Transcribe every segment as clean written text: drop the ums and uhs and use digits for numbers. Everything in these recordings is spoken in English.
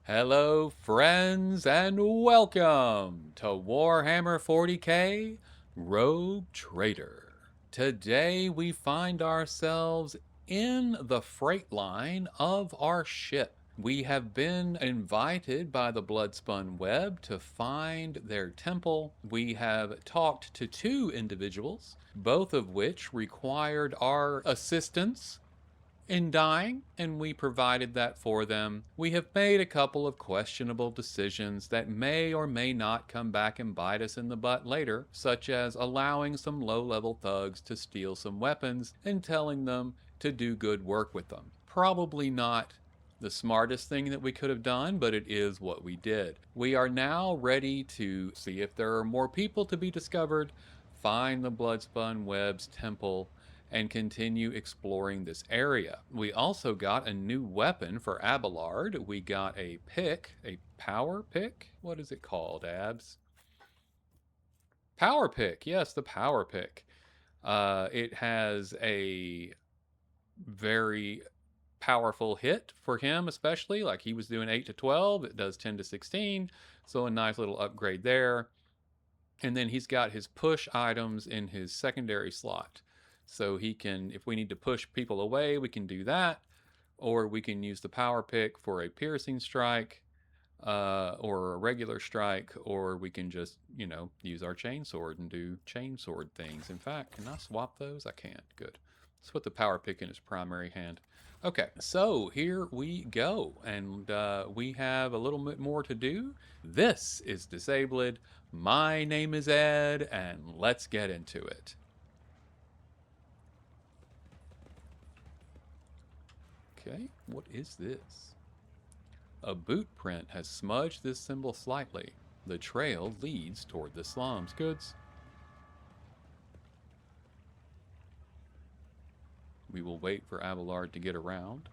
Hello, friends, and welcome to Warhammer 40k Rogue Trader. Today we find ourselves in the freight line of our ship. We have been invited by the Blood-Spun web to find their temple. We have talked to two individuals, both of which required our assistance in dying, and we provided that for them. We have made a couple of questionable decisions that may or may not come back and bite us in the butt later, such as allowing some low-level thugs to steal some weapons and telling them to do good work with them. Probably not the smartest thing that we could have done, but it is what we did. We are now ready to see if there are more people to be discovered, find the Blood-Spun Web's temple, and continue exploring this area. We also got a new weapon for Abelard. We got a pick, a power pick. What is it called, Abs? Power pick. Yes, the power pick. It has a very powerful hit for him, especially. Like he was doing 8 to 12, it does 10 to 16. So a nice little upgrade there. And then he's got his push items in his secondary slot. So he can, if we need to push people away, we can do that. Or we can use the power pick for a piercing strike, or a regular strike, or we can just, use our chainsword and do chainsword things. In fact, can I swap those? I can't. Good. Let's put the power pick in his primary hand. Okay, so here we go, and we have a little bit more to do. This is Disabled. My name is Ed, and let's get into it. Okay, what is this? A boot print has smudged this symbol slightly. The trail leads toward the slums. Goods. We will wait for Abelard to get around.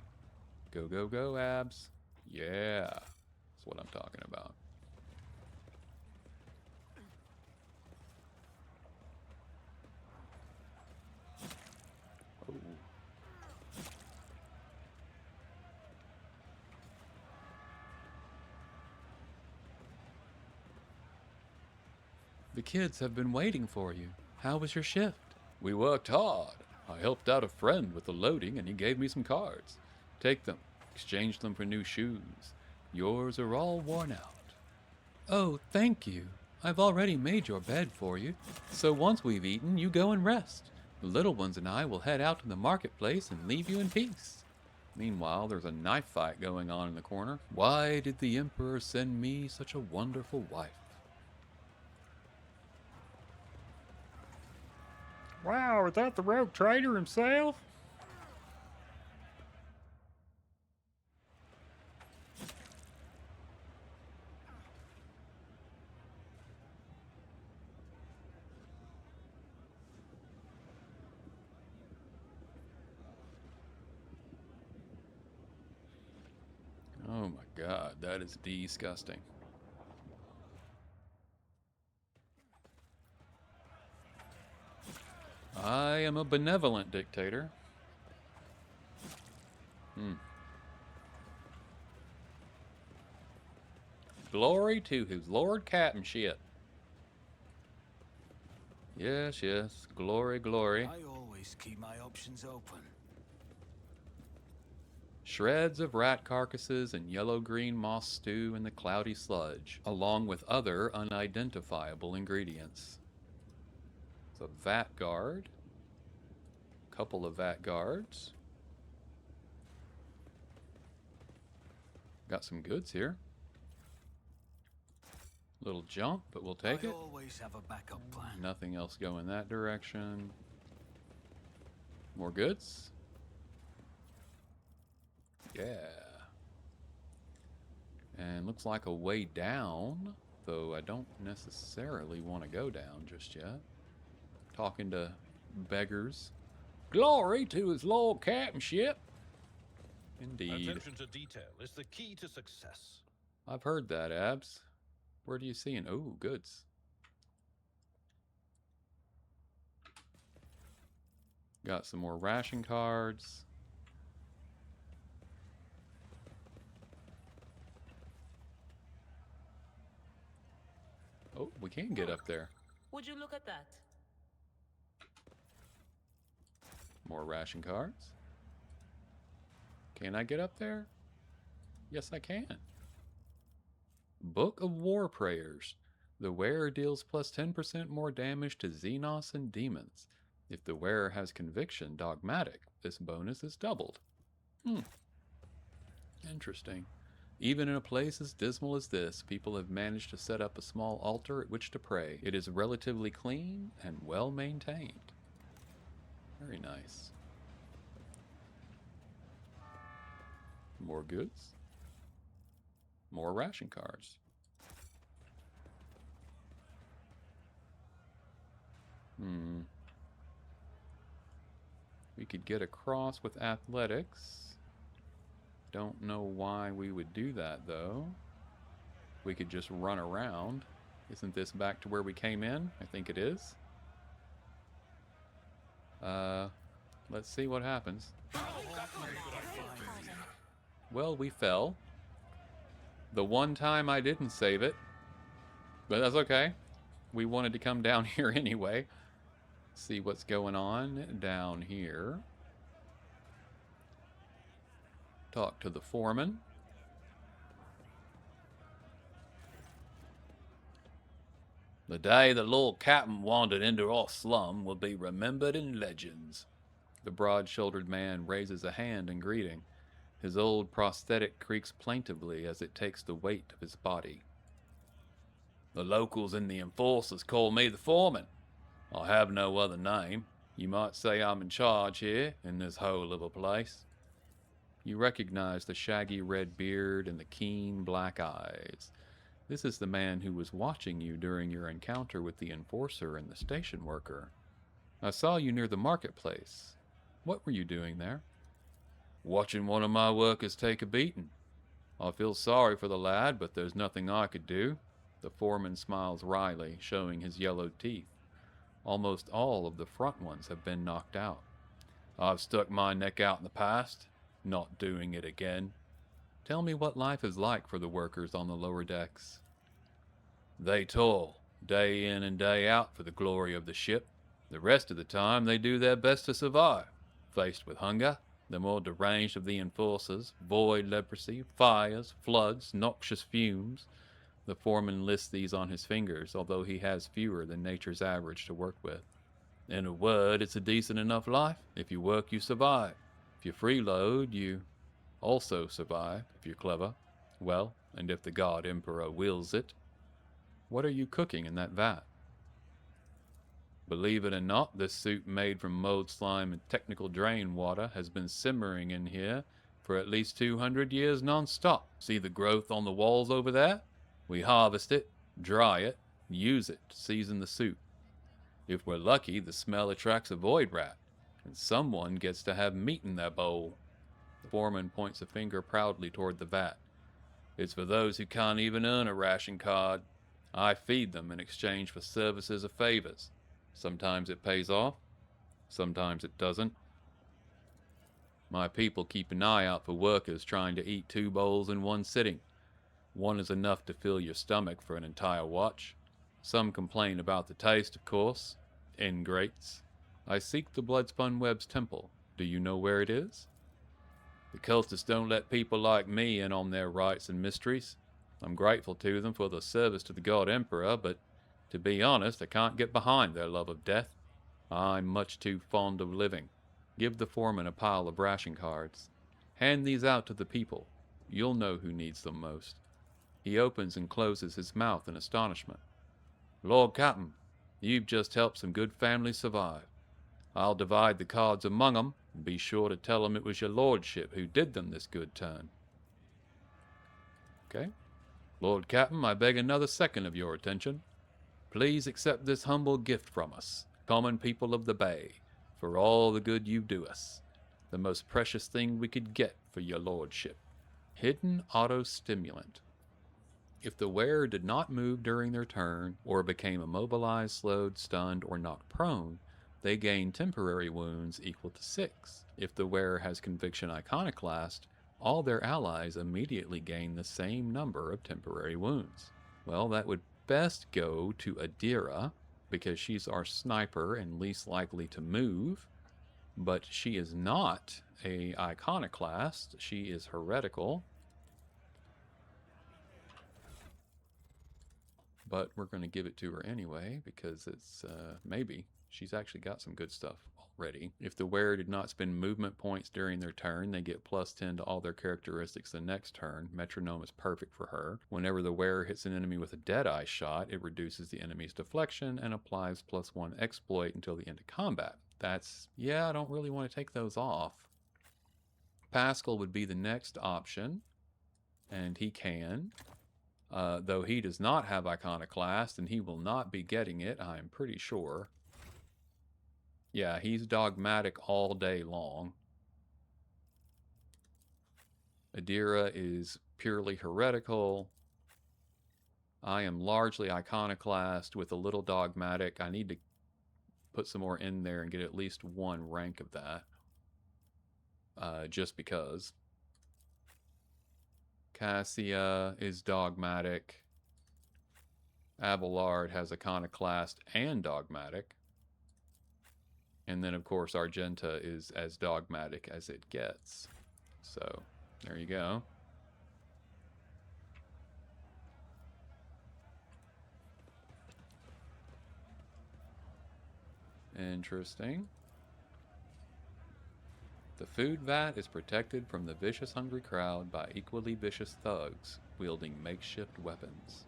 Go, go, go, Abs. Yeah, that's what I'm talking about. Oh. The kids have been waiting for you. How was your shift? We worked hard. I helped out a friend with the loading and he gave me some cards. Take them. Exchange them for new shoes. Yours are all worn out. Oh, thank you. I've already made your bed for you. So once we've eaten, you go and rest. The little ones and I will head out to the marketplace and leave you in peace. Meanwhile, there's a knife fight going on in the corner. Why did the Emperor send me such a wonderful wife? Wow, is that the Rogue Trader himself? Oh my god, that is disgusting. I am a benevolent dictator. Glory to his Lord Captainship. Yes, yes. Glory, glory. I always keep my options open. Shreds of rat carcasses and yellow-green moss stew in the cloudy sludge, along with other unidentifiable ingredients. It's a vat guard. Couple of vat guards. Got some goods here. Little jump, but we'll take it. I always have a backup plan. Nothing else going that direction. More goods. Yeah. And looks like a way down, though I don't necessarily want to go down just yet. Talking to beggars. Glory to his Lord Captainship. Indeed. Attention to detail is the key to success. I've heard that, Abs. Where do you see it? Oh, goods. Got some more ration cards. Oh, we can get up there. Would you look at that? More ration cards. Can I get up there? Yes, I can. Book of War Prayers. The wearer deals plus 10% more damage to Xenos and demons. If the wearer has conviction dogmatic, this bonus is doubled. Interesting. Even in a place as dismal as this, people have managed to set up a small altar at which to pray. It is relatively clean and well maintained. Very nice. More goods. More ration cards. We could get across with athletics. Don't know why we would do that, though. We could just run around. Isn't this back to where we came in? I think it is. Let's see what happens. Well, we fell. The one time I didn't save it. But that's okay. We wanted to come down here anyway. See what's going on down here. Talk to the foreman. The day the Lord Captain wandered into our slum will be remembered in legends. The broad-shouldered man raises a hand in greeting. His old prosthetic creaks plaintively as it takes the weight of his body. The locals and the enforcers call me the foreman. I have no other name. You might say I'm in charge here, in this hole of a place. You recognize the shaggy red beard and the keen black eyes. This is the man who was watching you during your encounter with the enforcer and the station worker. I saw you near the marketplace. What were you doing there? Watching one of my workers take a beating. I feel sorry for the lad, but there's nothing I could do. The foreman smiles wryly, showing his yellowed teeth. Almost all of the front ones have been knocked out. I've stuck my neck out in the past, not doing it again. Tell me what life is like for the workers on the lower decks. They toil, day in and day out for the glory of the ship. The rest of the time they do their best to survive. Faced with hunger, the more deranged of the enforcers, void leprosy, fires, floods, noxious fumes. The foreman lists these on his fingers, although he has fewer than nature's average to work with. In a word, it's a decent enough life. If you work, you survive. If you freeload, you also survive, if you're clever. Well, and if the God Emperor wills it. What are you cooking in that vat? Believe it or not, this soup made from mold slime and technical drain water has been simmering in here for at least 200 years non-stop. See the growth on the walls over there? We harvest it, dry it, and use it to season the soup. If we're lucky, the smell attracts a void rat, and someone gets to have meat in their bowl. The foreman points a finger proudly toward the vat. It's for those who can't even earn a ration card. I feed them in exchange for services or favors. Sometimes it pays off, sometimes it doesn't. My people keep an eye out for workers trying to eat 2 bowls in one sitting. One is enough to fill your stomach for an entire watch. Some complain about the taste, of course. Ingrates. I seek the Blood-Spun Web's temple. Do you know where it is? The cultists don't let people like me in on their rites and mysteries. I'm grateful to them for their service to the God Emperor, but to be honest, I can't get behind their love of death. I'm much too fond of living. Give the foreman a pile of ration cards. Hand these out to the people. You'll know who needs them most. He opens and closes his mouth in astonishment. Lord Captain, you've just helped some good families survive. I'll divide the cards among 'em, and be sure to tell 'em it was your lordship who did them this good turn. Okay. Lord Captain, I beg another second of your attention. Please accept this humble gift from us, common people of the Bay, for all the good you do us. The most precious thing we could get for your lordship. Hidden auto-stimulant. If the wearer did not move during their turn, or became immobilized, slowed, stunned, or knocked prone, they gain temporary wounds equal to 6. If the wearer has Conviction Iconoclast, all their allies immediately gain the same number of temporary wounds. Well, that would best go to Adira, because she's our sniper and least likely to move. But she is not a iconoclast. She is heretical. But we're going to give it to her anyway, because it's maybe she's actually got some good stuff already. If the wearer did not spend movement points during their turn, they get +10 to all their characteristics the next turn. Metronome is perfect for her. Whenever the wearer hits an enemy with a Deadeye shot, it reduces the enemy's deflection and applies +1 exploit until the end of combat. That's, yeah, I don't really want to take those off. Pascal would be the next option, and he can. Though he does not have Iconoclast, and he will not be getting it, I'm pretty sure. Yeah, he's dogmatic all day long. Adira is purely heretical. I am largely Iconoclast with a little dogmatic. I need to put some more in there and get at least one rank of that. Just because. Cassia is dogmatic. Abelard has Iconoclast and dogmatic. And then, of course, Argenta is as dogmatic as it gets. So, there you go. Interesting. The food vat is protected from the vicious hungry crowd by equally vicious thugs wielding makeshift weapons.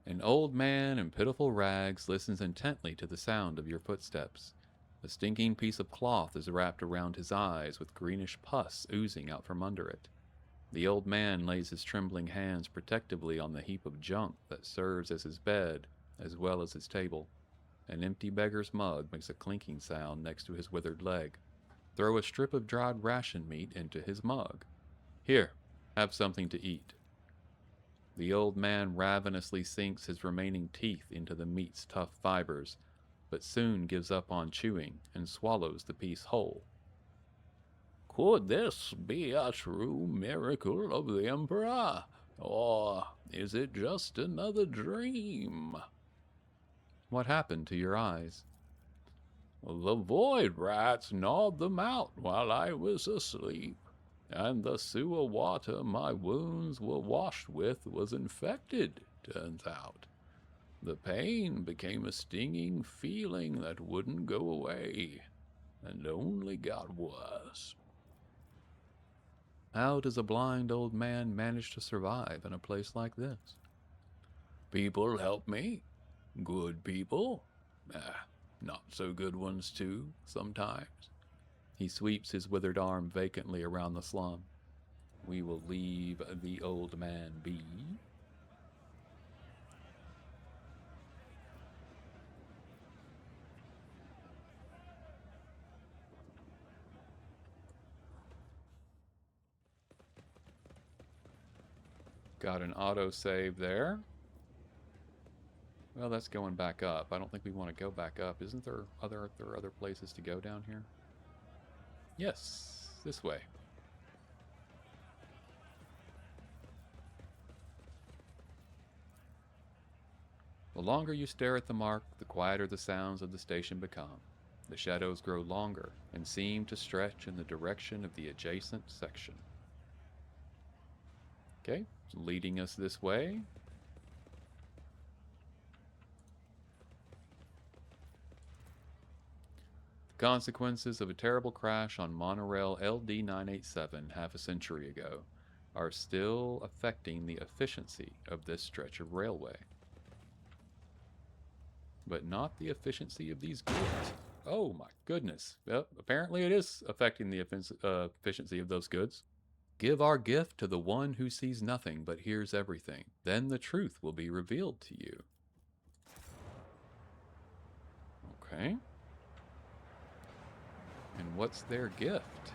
An old man in pitiful rags listens intently to the sound of your footsteps. A stinking piece of cloth is wrapped around his eyes with greenish pus oozing out from under it. The old man lays his trembling hands protectively on the heap of junk that serves as his bed, as well as his table. An empty beggar's mug makes a clinking sound next to his withered leg. Throw a strip of dried ration meat into his mug. Here, have something to eat. The old man ravenously sinks his remaining teeth into the meat's tough fibers, but soon gives up on chewing and swallows the piece whole. Could this be a true miracle of the Emperor? Or is it just another dream? What happened to your eyes? The void rats gnawed them out while I was asleep, and the sewer water my wounds were washed with was infected, turns out. The pain became a stinging feeling that wouldn't go away, and only got worse. How does a blind old man manage to survive in a place like this? People help me. Good people. Not so good ones too, sometimes. He sweeps his withered arm vacantly around the slum. We will leave the old man be. Got an autosave there. Well, that's going back up. I don't think we want to go back up. Isn't there other places to go down here? Yes, this way. The longer you stare at the mark, the quieter the sounds of the station become. The shadows grow longer and seem to stretch in the direction of the adjacent section. Okay, leading us this way. The consequences of a terrible crash on monorail LD 987 half a century ago are still affecting the efficiency of this stretch of railway. But not the efficiency of these goods. Oh my goodness. Well, apparently it is affecting the efficiency of those goods. Give our gift to the one who sees nothing but hears everything. Then the truth will be revealed to you. Okay. And what's their gift?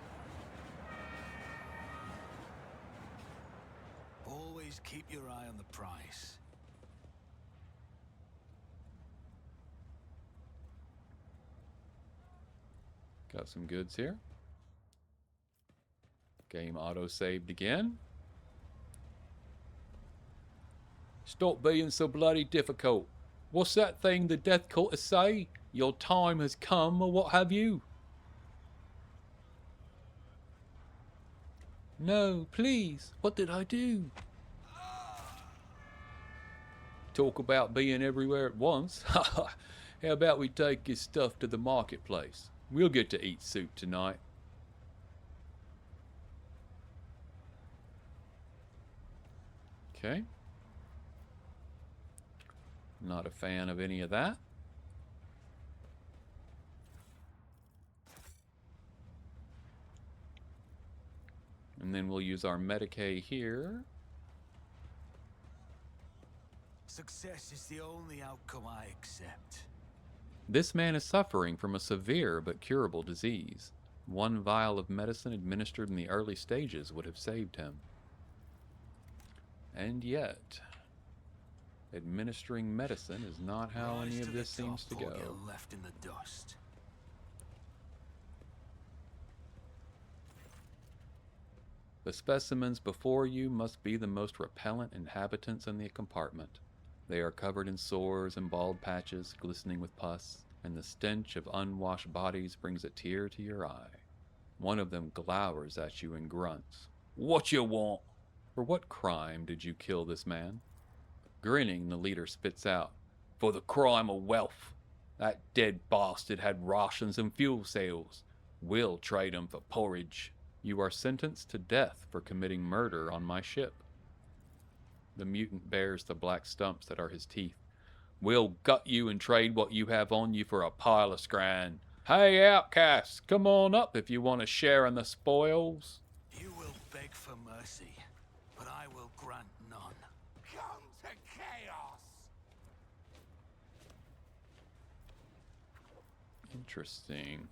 Always keep your eye on the price. Got some goods here. Game auto-saved again. Stop being so bloody difficult. What's that thing the death cultists say? Your time has come, or what have you? No, please. What did I do? Talk about being everywhere at once. How about we take his stuff to the marketplace? We'll get to eat soup tonight. Okay. Not a fan of any of that. And then we'll use our Medicae here. Success is the only outcome I accept. This man is suffering from a severe but curable disease. One vial of medicine administered in the early stages would have saved him. And yet, administering medicine is not how Rise any to of the this seems to top or go. get left in the dust. The specimens before you must be the most repellent inhabitants in the compartment. They are covered in sores and bald patches, glistening with pus, and the stench of unwashed bodies brings a tear to your eye. One of them glowers at you and grunts. What you want? For what crime did you kill this man? Grinning, the leader spits out. For the crime of wealth. That dead bastard had rations and fuel cells. We'll trade 'em for porridge. You are sentenced to death for committing murder on my ship. The mutant bares the black stumps that are his teeth. We'll gut you and trade what you have on you for a pile of scran. Hey, outcasts, come on up if you want a share in the spoils. You will beg for mercy, but I will grant none. Come to chaos! Interesting.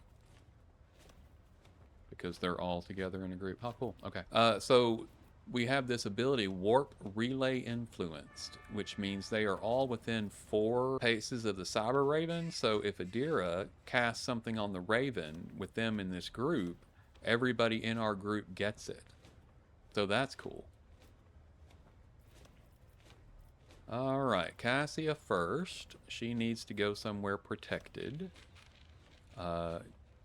Because they're all together in a group. How cool. Okay. So we have this ability, Warp Relay Influenced, which means they are all within 4 paces of the Cyber Raven. So if Adira casts something on the Raven with them in this group, everybody in our group gets it. So that's cool. Alright, Cassia first. She needs to go somewhere protected.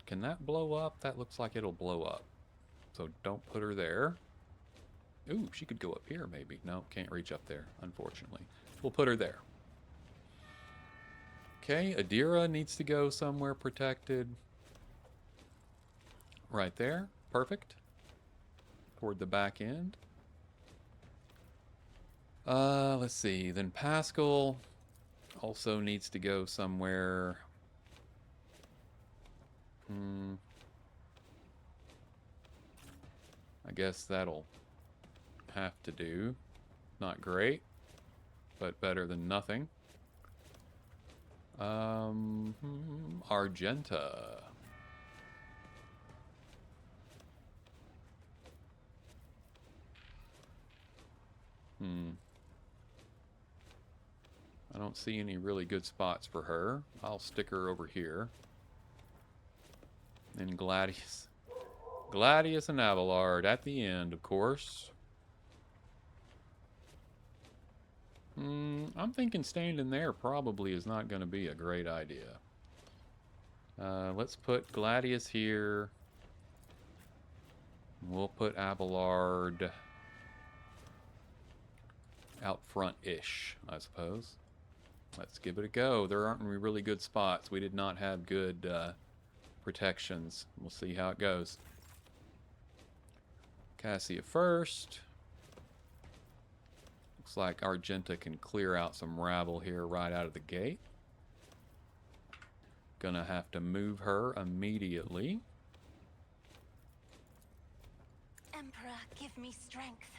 Can that blow up? That looks like it'll blow up. So don't put her there. Ooh, she could go up here maybe. No, can't reach up there, unfortunately. We'll put her there. Okay, Adira needs to go somewhere protected. Right there. Perfect. Toward the back end. Let's see. Then Pascal also needs to go somewhere. I guess that'll have to do. Not great, but better than nothing. Argenta. I don't see any really good spots for her. I'll stick her over here. And Gladius. Gladius and Abelard at the end, of course. I'm thinking standing there probably is not going to be a great idea. Let's put Gladius here. We'll put Abelard out front-ish, I suppose. Let's give it a go. There aren't any really good spots. We did not have good protections. We'll see how it goes. Cassia first. Looks like Argenta can clear out some rabble here right out of the gate. Gonna have to move her immediately. Emperor, give me strength.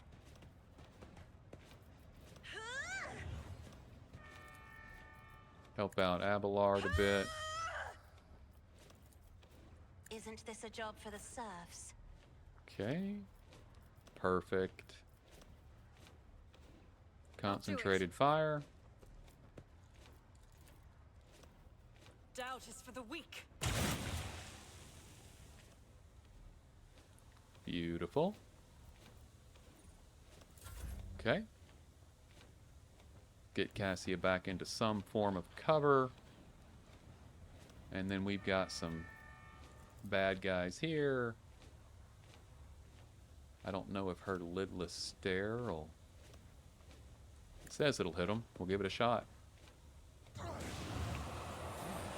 Help out Abelard a bit. Isn't this a job for the serfs? Okay. Perfect. Concentrated fire. Doubt is for the weak. Beautiful. Okay. get Cassia back into some form of cover. And then we've got some bad guys here. I don't know if her lidless stare will... It says it'll hit them. We'll give it a shot.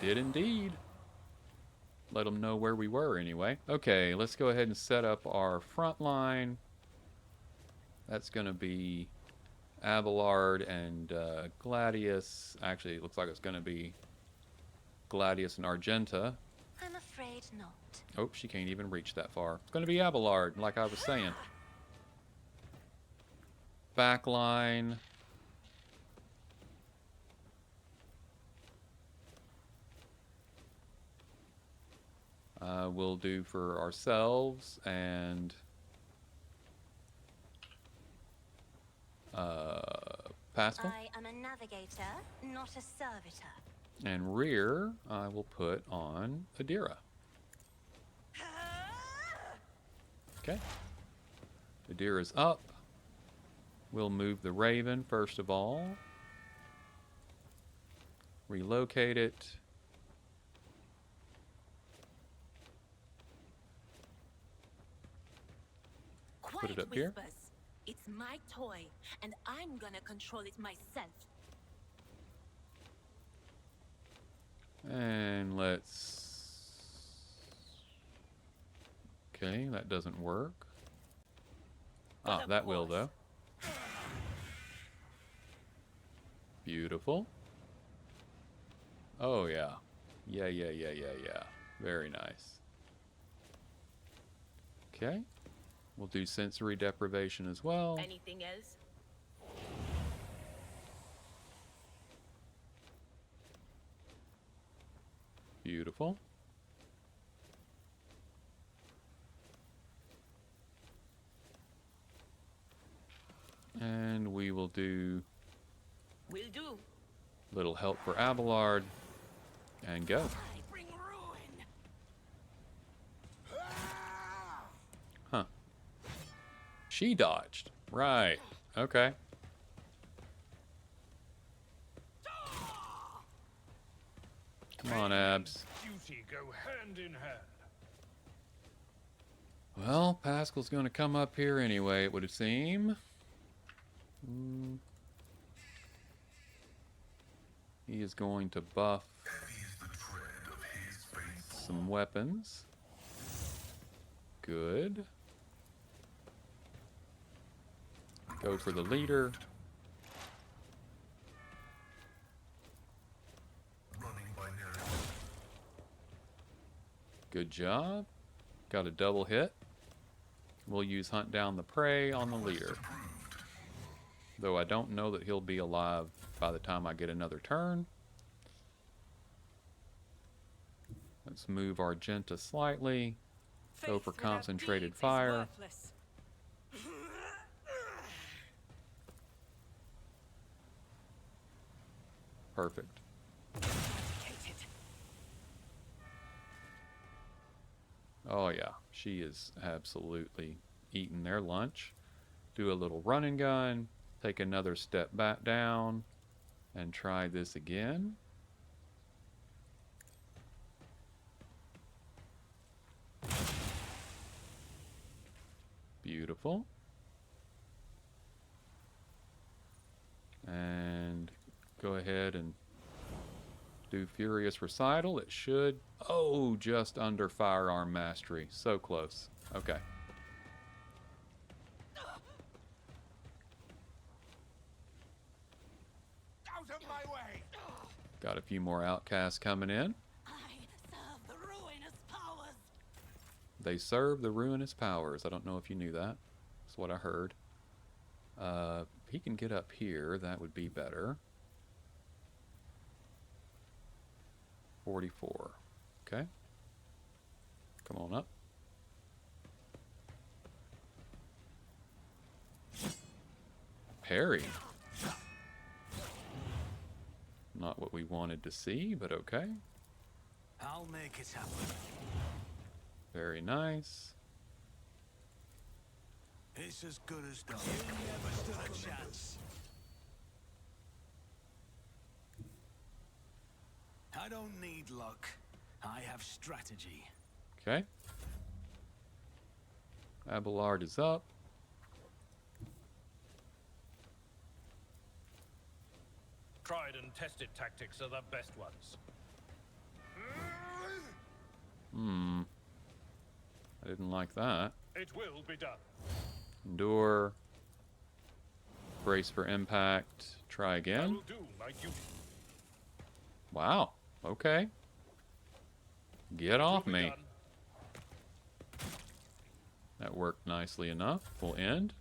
Did indeed. Let them know where we were anyway. Okay, let's go ahead and set up our front line. That's going to be Abelard and Gladius. Actually, it looks like it's going to be Gladius and Argenta. I'm afraid not. Oh, she can't even reach that far. It's going to be Abelard, like I was saying. Backline. We'll do for ourselves and Pascal. I am a navigator, not a servitor. And rear, I will put on Adira. Okay. Adira's up. We'll move the Raven first of all. Relocate it. Put it up here. It's my toy, and I'm gonna control it myself. And let's... Okay, that doesn't work. Ah, that will though. Beautiful. Oh yeah. Yeah. Very nice. Okay. We'll do sensory deprivation as well. Anything else? Beautiful. And we will do Will do. little help for Abelard and go. I bring ruin. Huh. She dodged. Right. Okay. Come on, Abs. Duty go hand in hand. Well, Pascal's going to come up here anyway, it would seem. He is going to buff some weapons. Good. Go for the leader. Good job. Got a double hit. We'll use Hunt Down the Prey on the leader. Though I don't know that he'll be alive by the time I get another turn. Let's move Argenta slightly. Go for concentrated fire. Perfect. Oh yeah, she is absolutely eating their lunch. Do a little run and gun, take another step back down, and try this again. Beautiful. And go ahead and do Furious Recital. It should... Oh, just under Firearm Mastery. So close. Okay. Out of my way! Got a few more outcasts coming in. I serve the ruinous powers. They serve the ruinous powers. I don't know if you knew that. That's what I heard. He can get up here. That would be better. 44. Okay. Come on up. Parry. Not what we wanted to see, but okay. I'll make it happen. Very nice. It's as good as done. You never stood a chance. I don't need luck. I have strategy. Okay. Abelard is up. Tried and tested tactics are the best ones. I didn't like that. It will be done. Endure. Brace for impact. Try I again. will do my duty. Wow. Okay. Get off Will be me. done. That worked nicely enough. We'll end.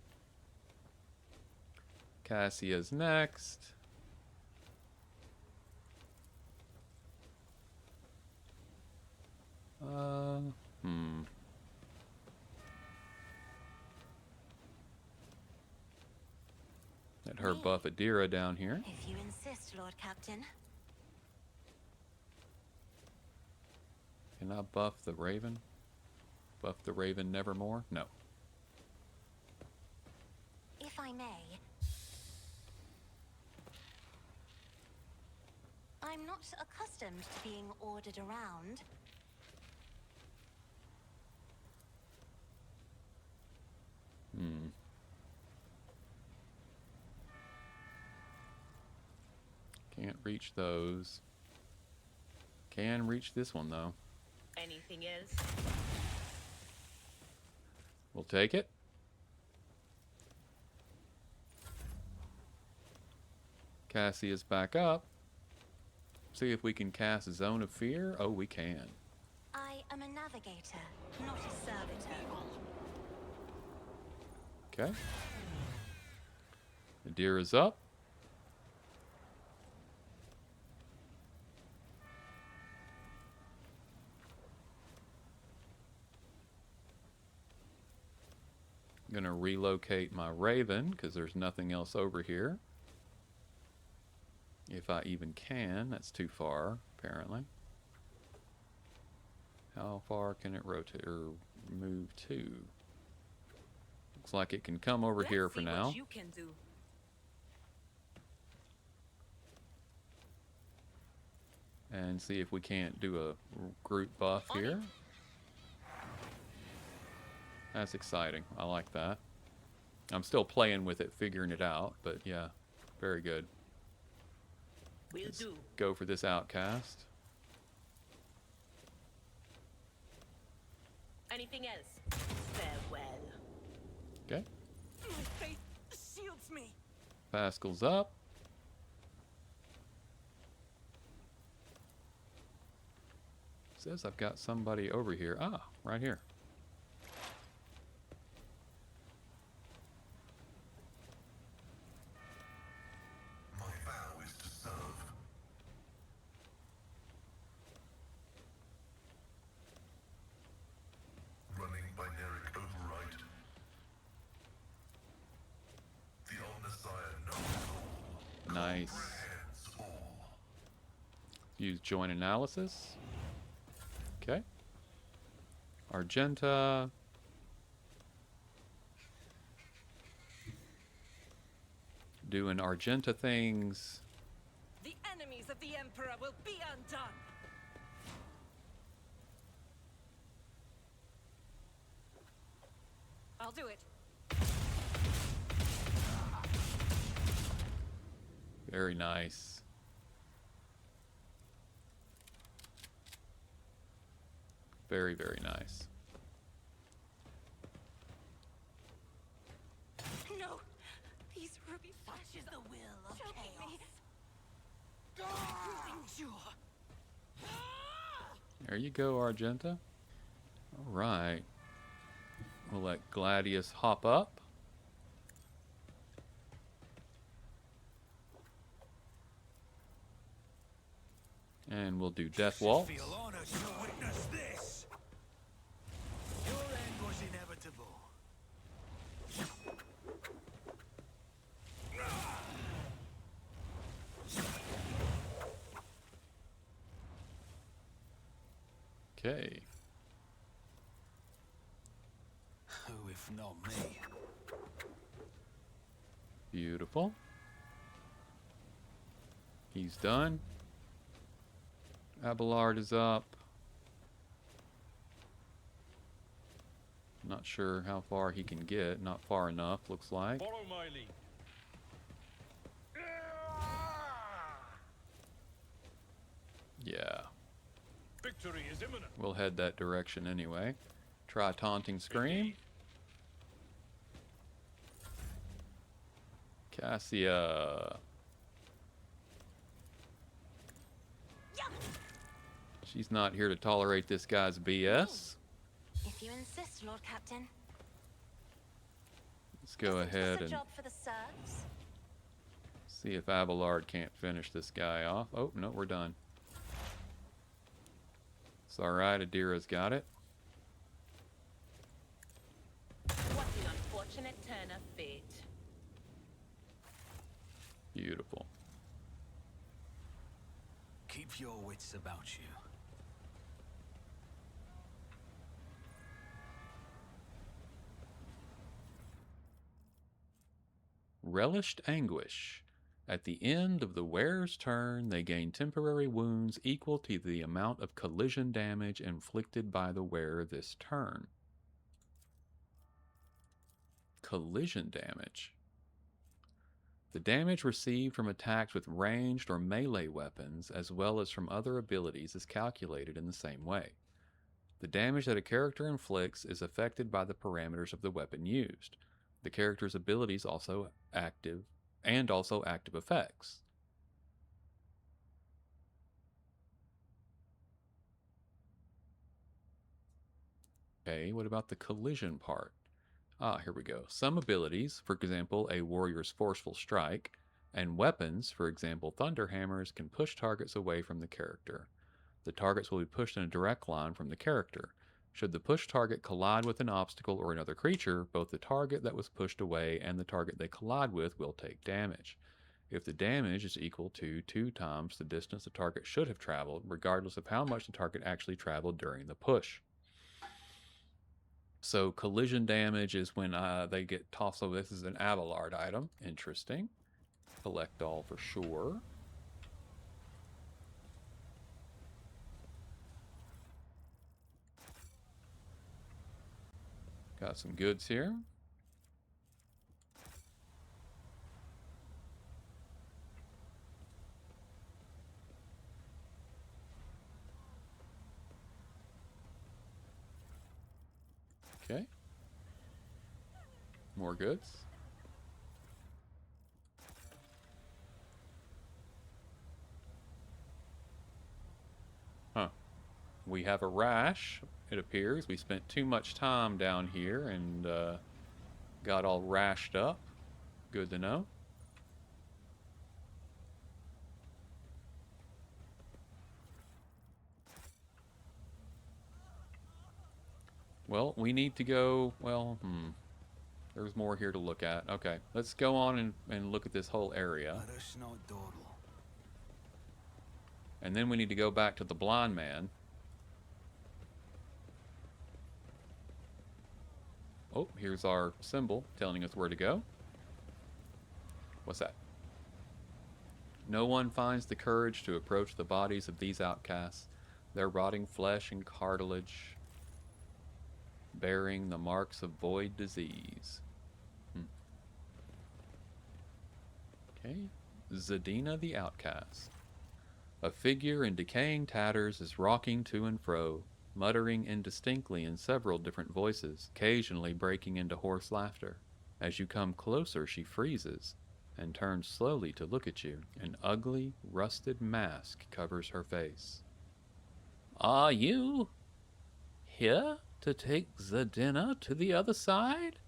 Cassia's next. Let her buff Adira down here. If you insist, Lord Captain. Can I buff the Raven? Buff the Raven nevermore? No. If I may. I'm not accustomed to being ordered around. Can't reach those. Can reach this one, though. Anything else? We'll take it. Cassia's back up. See if we can cast Zone of Fear. Oh, we can. I am a navigator, not a servitor. Okay. Adira's up. I'm gonna relocate my Raven because there's nothing else over here. If I even can. That's too far, apparently. How far can it rotate or move to? Looks like it can come over here for now. What you can do. And see if we can't do a group buff here. That's exciting. I like that. I'm still playing with it, figuring it out, but yeah, very good. Will Let's do. go for this outcast. Anything else? Farewell. Okay. My faith shields me. Pascal's up. Says I've got somebody over here. Ah, right here. My vow is to serve. Running binaric override. The Omnissiah knows all. Nice. Comprehends all. Use joint analysis. Okay. Argenta. Doing Argenta things. The enemies of the Emperor will be undone. I'll do it. Very nice. Very, very nice. No! These ruby flashes The will of choking me. chaos. Endure. There you go, Argenta. All right. We'll let Gladius hop up. And we'll do Death Waltz. Feel honored to witness this. Your end was inevitable. Okay. Who if not me? Beautiful. He's done. Abelard is up. Not sure how far he can get. Not far enough, looks like. Follow my lead. Yeah. Victory is imminent. We'll head that direction anyway. Try taunting scream. Cassia. She's not here to tolerate this guy's BS. If you insist, Lord Captain. Let's go Isn't ahead this a and job for the serfs? see if Abelard can't finish this guy off. Oh, no, we're done. It's alright, Adira's got it. What an unfortunate turn of fate. Beautiful. Keep your wits about you. Relished Anguish. At the end of the wearer's turn, they gain temporary wounds equal to the amount of collision damage inflicted by the wearer this turn. Collision damage. The damage received from attacks with ranged or melee weapons, as well as from other abilities, is calculated in the same way. The damage that a character inflicts is affected by the parameters of the weapon used. The character's abilities also active effects. Okay, what about the collision part? Ah, here we go. Some abilities, for example, a warrior's forceful strike, and weapons, for example, thunder hammers, can push targets away from the character. The targets will be pushed in a direct line from the character. Should the pushed target collide with an obstacle or another creature, both the target that was pushed away and the target they collide with will take damage. If the damage is equal to 2 times the distance the target should have traveled, regardless of how much the target actually traveled during the push. So collision damage is when they get tossed over. This is an Abelard item. Interesting. Collect all for sure. Got some goods here. Okay. More goods. Huh. We have a rash, it appears. We spent too much time down here and got all rashed up. Good to know. Well, we need to go, well, there's more here to look at. Okay, let's go on and look at this whole area. Let us not dawdle. And then we need to go back to the blind man. Oh, here's our symbol telling us where to go. What's that? No one finds the courage to approach the bodies of these outcasts, their rotting flesh and cartilage, bearing the marks of void disease. Okay. Zadina the Outcast. A figure in decaying tatters is rocking to and fro, muttering indistinctly in several different voices, occasionally breaking into hoarse laughter. As you come closer, she freezes and turns slowly to look at you. An ugly, rusted mask covers her face. Are you here to take Zadina to the other side?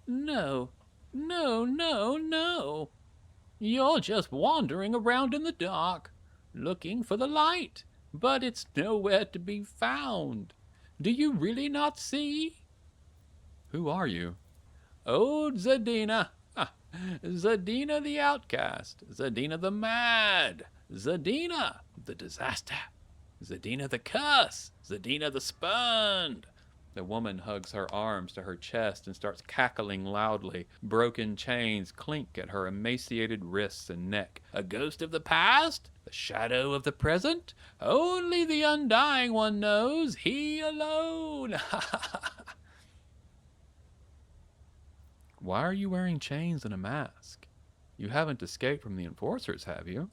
No, no, no, no. You're just wandering around in the dark, looking for the light, but it's nowhere to be found. Do you really not see? Who are you? Oh, Zadina. Zadina the Outcast. Zadina the Mad. Zadina the Disaster. Zadina the Curse. Zadina the Spurned. The woman hugs her arms to her chest and starts cackling loudly. Broken chains clink at her emaciated wrists and neck. A ghost of the past? The shadow of the present? Only the Undying One knows, he alone. Why are you wearing chains and a mask? You haven't escaped from the enforcers, have you?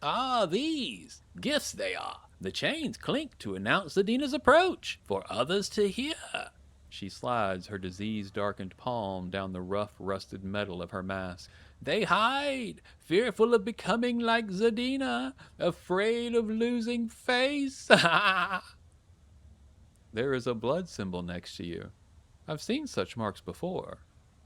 Ah, these! Gifts they are. The chains clink to announce Zadina's approach, for others to hear. She slides her disease-darkened palm down the rough, rusted metal of her mask. They hide, fearful of becoming like Zadina, afraid of losing face. There is a blood symbol next to you. I've seen such marks before.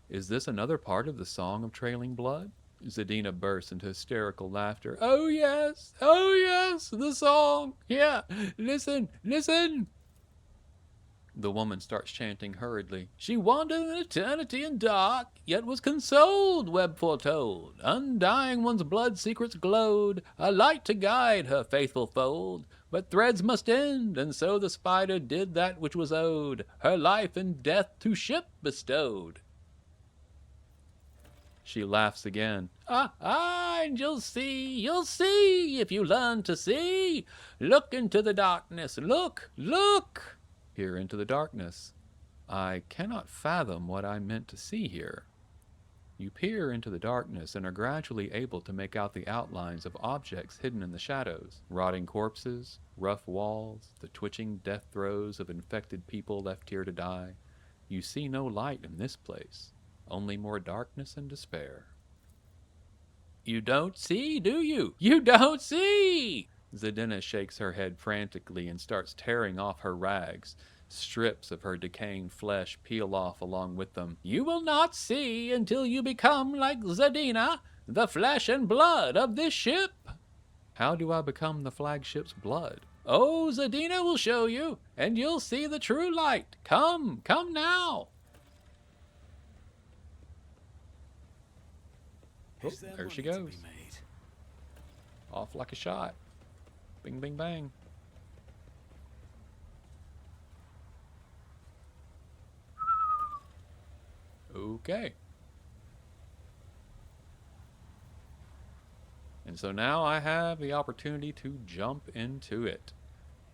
Is this another part of the Song of Trailing Blood? Zadina bursts into hysterical laughter. Oh yes, the song. Yeah, listen. The woman starts chanting hurriedly. She wandered in eternity and dark, yet was consoled, web foretold. Undying One's blood secrets glowed, a light to guide her faithful fold. But threads must end, and so the spider did that which was owed, her life and death to ship bestowed. She laughs again. And you'll see, if you learn to see. Look into the darkness, look. Peer into the darkness. I cannot fathom what I meant to see here. You peer into the darkness and are gradually able to make out the outlines of objects hidden in the shadows. Rotting corpses, rough walls, the twitching death throes of infected people left here to die. You see no light in this place. Only more darkness and despair. You don't see, do you? You don't see! Zadina shakes her head frantically and starts tearing off her rags. Strips of her decaying flesh peel off along with them. You will not see until you become like Zadina, the flesh and blood of this ship. How do I become the flagship's blood? Oh, Zadina will show you, and you'll see the true light. Come now. Oh, there she goes. Off like a shot. Bing, bing, bang. Okay. And so now I have the opportunity to jump into it.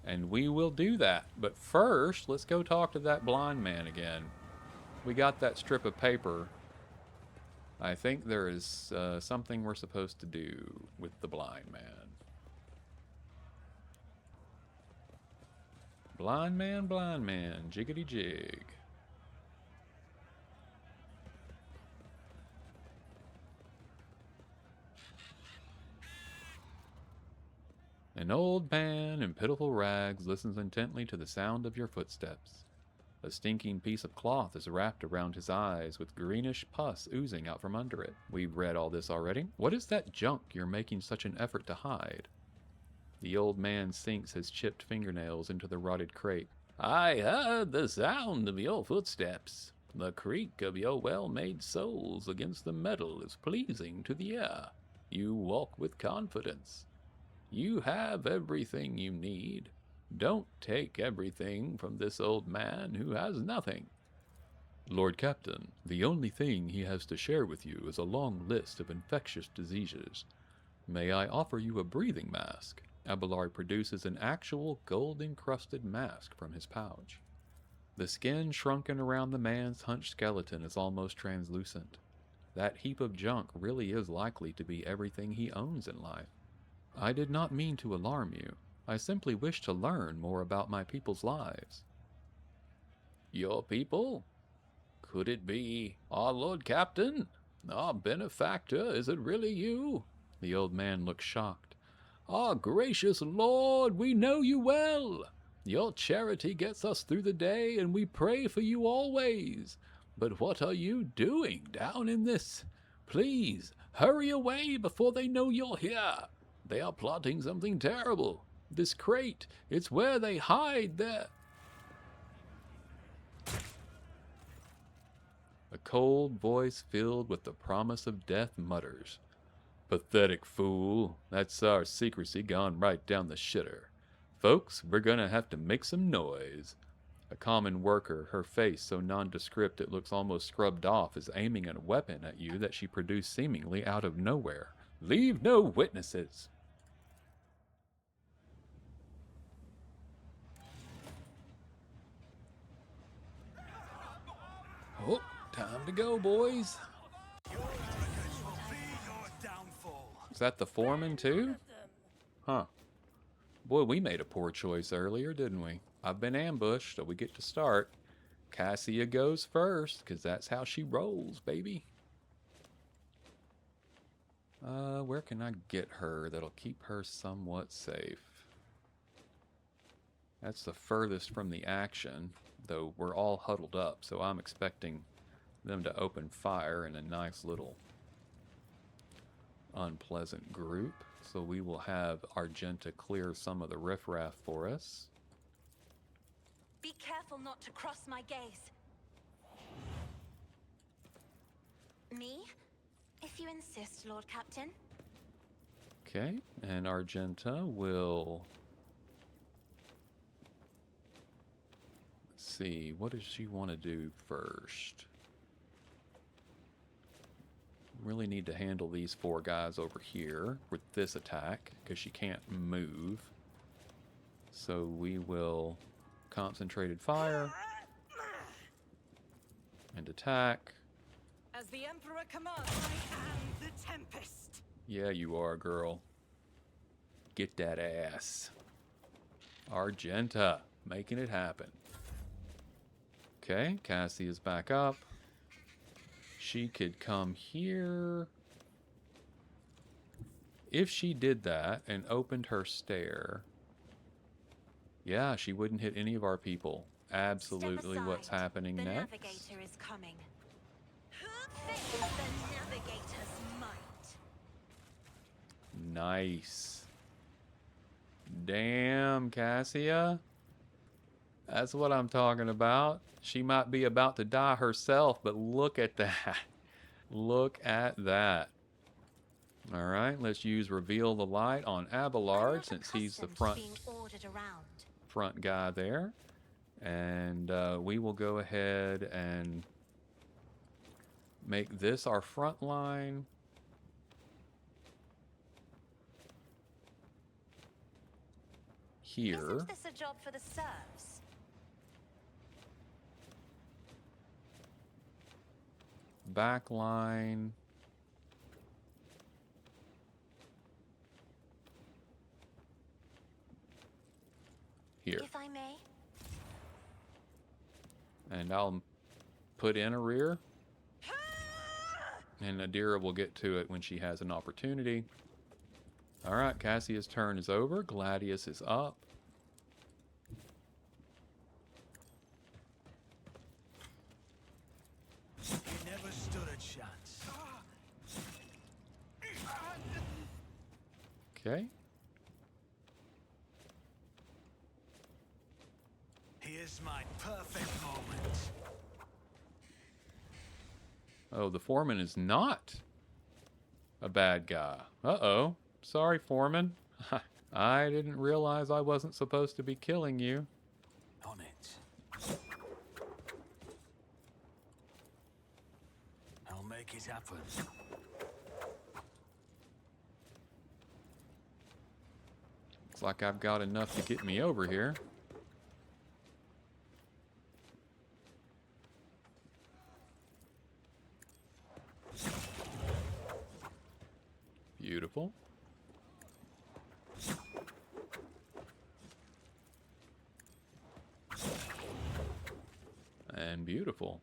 And we will do that. But first, let's go talk to that blind man again. We got that strip of paper. I think there is something we're supposed to do with the blind man. Blind man, jiggity jig. An old man in pitiful rags listens intently to the sound of your footsteps. A stinking piece of cloth is wrapped around his eyes with greenish pus oozing out from under it. We've read all this already. What is that junk you're making such an effort to hide? The old man sinks his chipped fingernails into the rotted crate. I heard the sound of your footsteps. The creak of your well-made soles against the metal is pleasing to the ear. You walk with confidence. You have everything you need. Don't take everything from this old man who has nothing. Lord Captain, the only thing he has to share with you is a long list of infectious diseases. May I offer you a breathing mask? Abelard produces an actual gold-encrusted mask from his pouch. The skin shrunken around the man's hunched skeleton is almost translucent. That heap of junk really is likely to be everything he owns in life. I did not mean to alarm you. I simply wish to learn more about my people's lives. Your people? Could it be our Lord Captain? Our benefactor? Is it really you? The old man looked shocked. Our gracious Lord, we know you well. Your charity gets us through the day, and we pray for you always. But what are you doing down in this? Please, hurry away before they know you're here. They are plotting something terrible. This crate, it's where they hide their... A cold voice filled with the promise of death mutters. Pathetic fool. That's our secrecy gone right down the shitter. Folks, we're gonna have to make some noise. A common worker, her face so nondescript it looks almost scrubbed off, is aiming a weapon at you that she produced seemingly out of nowhere. Leave no witnesses. Oh, time to go, boys. Is that the Foreman too? Huh. Boy, we made a poor choice earlier, didn't we? I've been ambushed, so we get to start. Cassia goes first, because that's how she rolls, baby. Where can I get her that'll keep her somewhat safe? That's the furthest from the action, though we're all huddled up, so I'm expecting them to open fire in a nice little unpleasant group. So we will have Argenta clear some of the riffraff for us. Be careful not to cross my gaze. Me? If you insist, Lord Captain. Okay, and Argenta will... Let's see, what does she want to do first? Really need to handle these 4 guys over here with this attack, because she can't move. So we will concentrated fire and attack. As the Emperor commands, I am the Tempest. Yeah, you are, girl. Get that ass. Argenta, making it happen. Okay, Cassie is back up. She could come here. If she did that and opened her stair, yeah, she wouldn't hit any of our people. Absolutely what's happening the next. Navigator is coming. Face the navigator's might. Nice. Damn, Cassia. That's what I'm talking about. She might be about to die herself, but look at that. Look at that. All right, let's use Reveal the Light on Abelard since he's the front guy there. And we will go ahead and make this our front line. Here. Isn't this a job for the serfs? Back line. Here. If I may. And I'll put in a rear. And Adira will get to it when she has an opportunity. Alright, Cassia's turn is over. Gladius is up. You never stood a chance. Okay. Here's my perfect moment. Oh, the Foreman is not a bad guy. Uh-oh. Sorry, Foreman. I didn't realize I wasn't supposed to be killing you. On it. I'll make it happen. Looks like I've got enough to get me over here. Beautiful. And beautiful.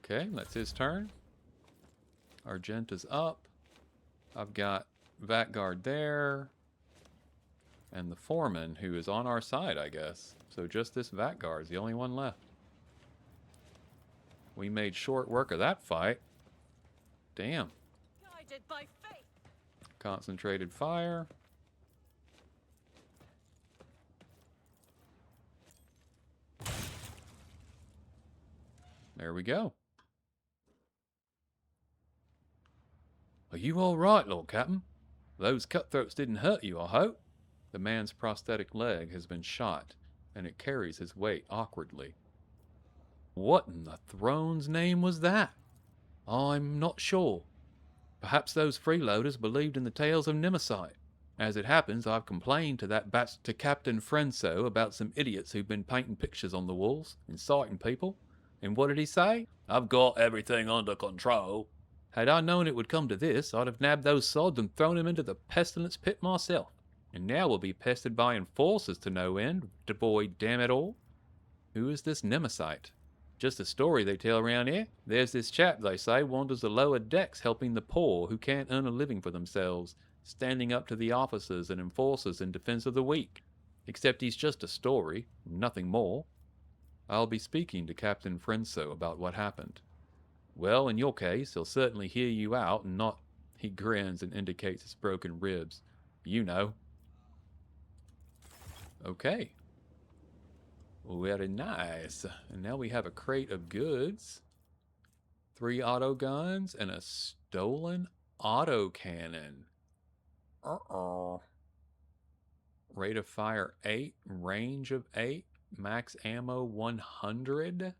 Okay, that's his turn. Argenta's up. I've got Vatguard there. And the Foreman, who is on our side, I guess. So just this Vatguard is the only one left. We made short work of that fight. Damn. Guided by faith. Concentrated fire. There we go. Are you all right, Lord Captain? Those cutthroats didn't hurt you, I hope? The man's prosthetic leg has been shot, and it carries his weight awkwardly. What in the throne's name was that? I'm not sure. Perhaps those freeloaders believed in the tales of Nemesis. As it happens, I've complained to Captain Frenso about some idiots who've been painting pictures on the walls, inciting people. And what did he say? I've got everything under control. Had I known it would come to this, I'd have nabbed those sods and thrown them into the pestilence pit myself. And now we'll be pestered by enforcers to no end, devoid damn it all. Who is this Nemesis? Just a story they tell around here. There's this chap, they say, wanders the lower decks helping the poor who can't earn a living for themselves, standing up to the officers and enforcers in defense of the weak. Except he's just a story, nothing more. I'll be speaking to Captain Frenso about what happened. Well, in your case, he'll certainly hear you out and not... He grins and indicates his broken ribs. You know. Okay. Very nice. And now we have a crate of goods, 3 auto guns, and a stolen autocannon. Rate of fire 8, range of 8, max ammo 100.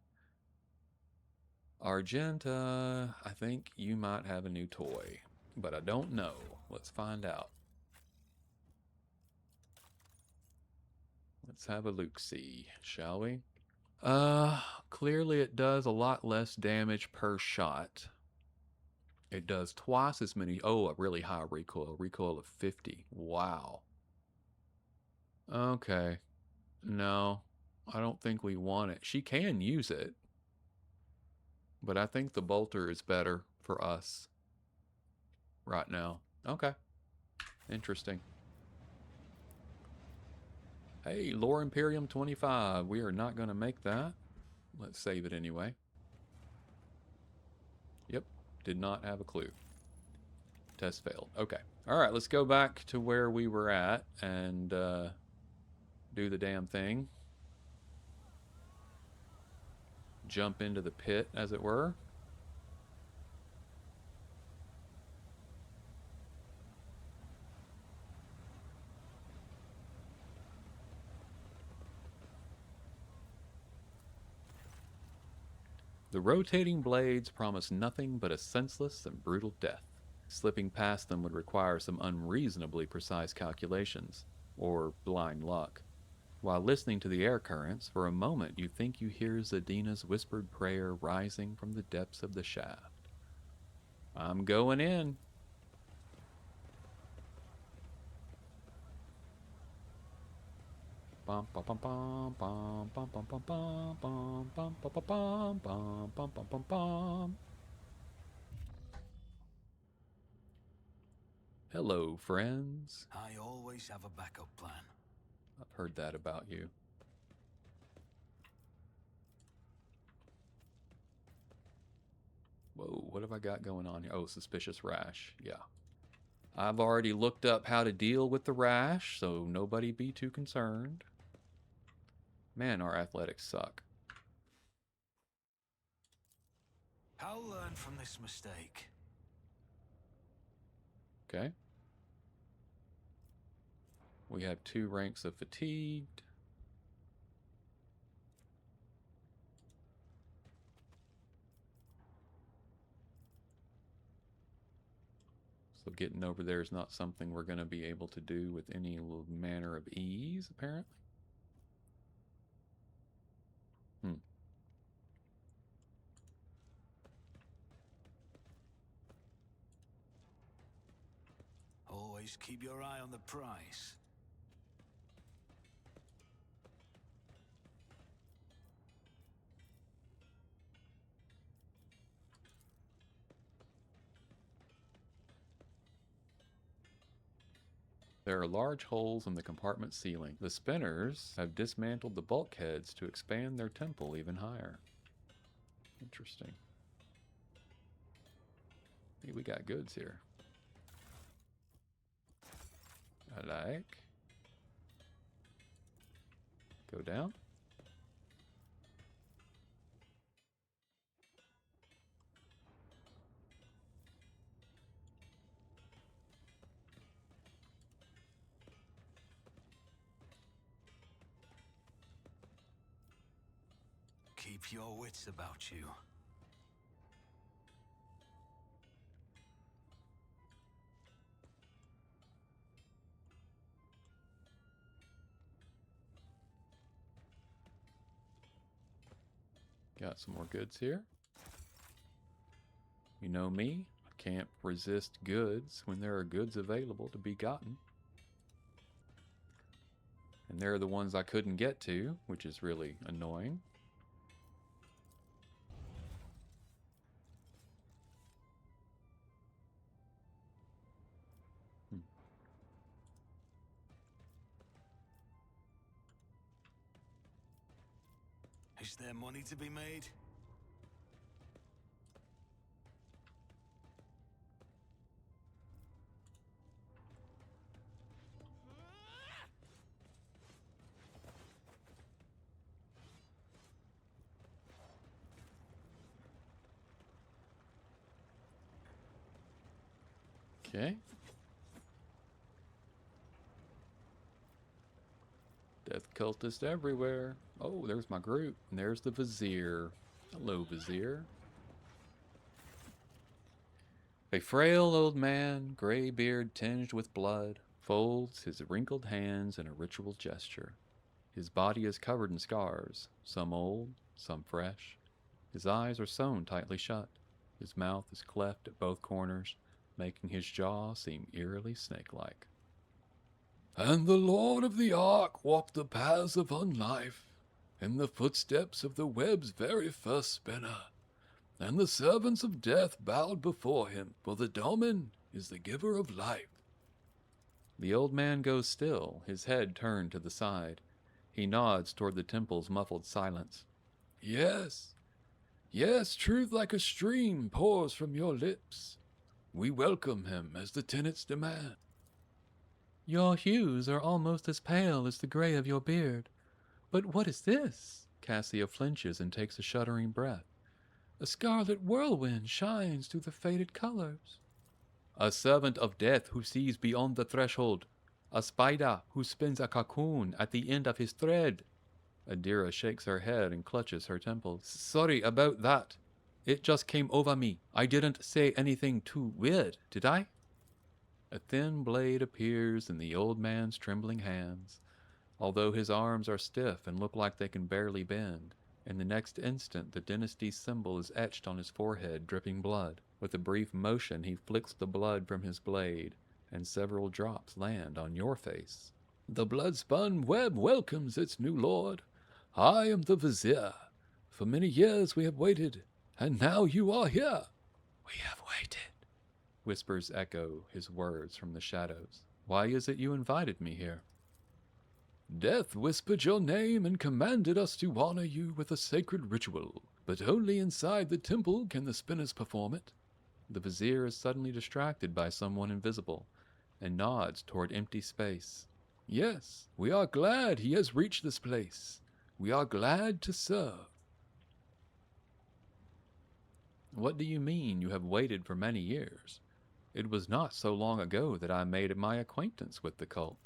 Argenta, I think you might have a new toy, but I don't know. Let's find out. Let's have a look-see, shall we? Clearly it does a lot less damage per shot. It does twice as many... Oh, a really high recoil. Recoil of 50. Wow. Okay. No, I don't think we want it. She can use it, but I think the bolter is better for us right now. Okay. Interesting. Hey, Lore Imperium 25. We are not going to make that. Let's save it anyway. Yep. Did not have a clue. Test failed. Okay. Alright, let's go back to where we were at and do the damn thing. Jump into the pit, as it were. The rotating blades promise nothing but a senseless and brutal death. Slipping past them would require some unreasonably precise calculations, or blind luck. While listening to the air currents, for a moment you think you hear Zadina's whispered prayer rising from the depths of the shaft. I'm going in. Bum bum bum bum bum bum bum bum bum bum bum bum bum bum bum bum bum bum. Hello, friends. I always have a backup plan. I've heard that about you. Whoa, what have I got going on here? Oh, suspicious rash. Yeah. I've already looked up how to deal with the rash, so nobody be too concerned. Man, our athletics suck. I'll learn from this mistake. Okay. We have 2 ranks of fatigued. So getting over there is not something we're going to be able to do with any manner of ease, apparently. Always keep your eye on the prize. There are large holes in the compartment ceiling. The spinners have dismantled the bulkheads to expand their temple even higher. Interesting. Hey, we got goods here. I like. Go down. Keep your wits about you. Got some more goods here. You know me, I can't resist goods when there are goods available to be gotten. And they're the ones I couldn't get to, which is really annoying. Is there money to be made? Okay. Death cultists everywhere. Oh, there's my group. And there's the Vizier. Hello, Vizier. A frail old man, gray beard tinged with blood, folds his wrinkled hands in a ritual gesture. His body is covered in scars, some old, some fresh. His eyes are sewn tightly shut. His mouth is cleft at both corners, making his jaw seem eerily snake-like. And the Lord of the Ark walked the paths of unlife, in the footsteps of the web's very first spinner. And the servants of death bowed before him, for the Domin is the giver of life. The old man goes still, his head turned to the side. He nods toward the temple's muffled silence. Yes, yes, truth like a stream pours from your lips. We welcome him as the tenets demand. Your hues are almost as pale as the gray of your beard. But what is this? Cassia flinches and takes a shuddering breath. A scarlet whirlwind shines through the faded colors. A servant of death who sees beyond the threshold. A spider who spins a cocoon at the end of his thread. Adira shakes her head and clutches her temples. Sorry about that. It just came over me. I didn't say anything too weird, did I? A thin blade appears in the old man's trembling hands. Although his arms are stiff and look like they can barely bend, in the next instant the dynasty's symbol is etched on his forehead, dripping blood. With a brief motion, he flicks the blood from his blade, and several drops land on your face. The Blood-Spun web welcomes its new lord. I am the Vizier. For many years we have waited, and now you are here. We have waited, whispers echo his words from the shadows. Why is it you invited me here? Death whispered your name and commanded us to honor you with a sacred ritual, but only inside the temple can the spinners perform it. The Vizier is suddenly distracted by someone invisible, and nods toward empty space. Yes, we are glad he has reached this place. We are glad to serve. What do you mean you have waited for many years? It was not so long ago that I made my acquaintance with the cult.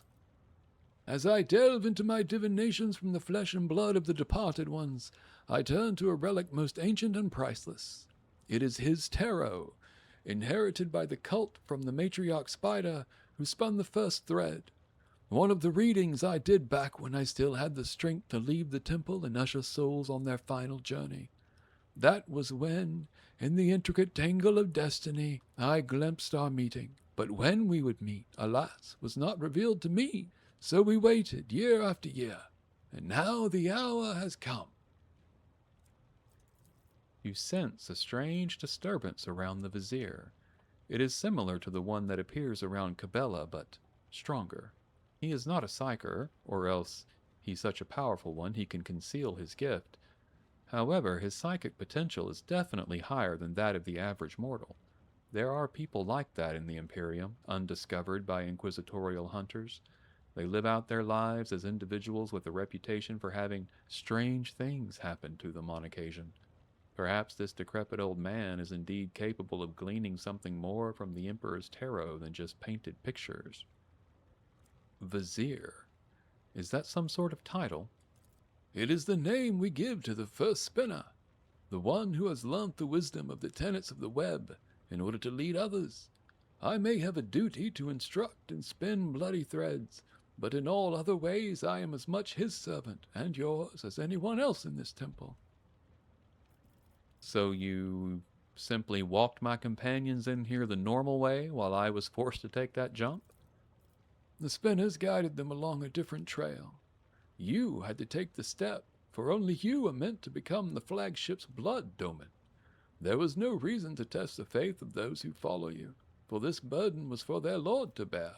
As I delve into my divinations from the flesh and blood of the departed ones, I turn to a relic most ancient and priceless. It is his tarot, inherited by the cult from the matriarch spider who spun the first thread. One of the readings I did back when I still had the strength to leave the temple and usher souls on their final journey. That was when, in the intricate tangle of destiny, I glimpsed our meeting. But when we would meet, alas, was not revealed to me. So we waited year after year, and now the hour has come. You sense a strange disturbance around the Vizier. It is similar to the one that appears around Cabela, but stronger. He is not a psyker, or else he's such a powerful one he can conceal his gift. However, his psychic potential is definitely higher than that of the average mortal. There are people like that in the Imperium, undiscovered by inquisitorial hunters. They live out their lives as individuals with a reputation for having strange things happen to them on occasion. Perhaps this decrepit old man is indeed capable of gleaning something more from the Emperor's tarot than just painted pictures. Vizier. Is that some sort of title? It is the name we give to the first spinner, the one who has learnt the wisdom of the tenets of the web in order to lead others. I may have a duty to instruct and spin bloody threads, but in all other ways I am as much his servant and yours as anyone else in this temple. So you simply walked my companions in here the normal way while I was forced to take that jump? The spinners guided them along a different trail. You had to take the step, for only you are meant to become the flagship's blood domin. There was no reason to test the faith of those who follow you, for this burden was for their lord to bear.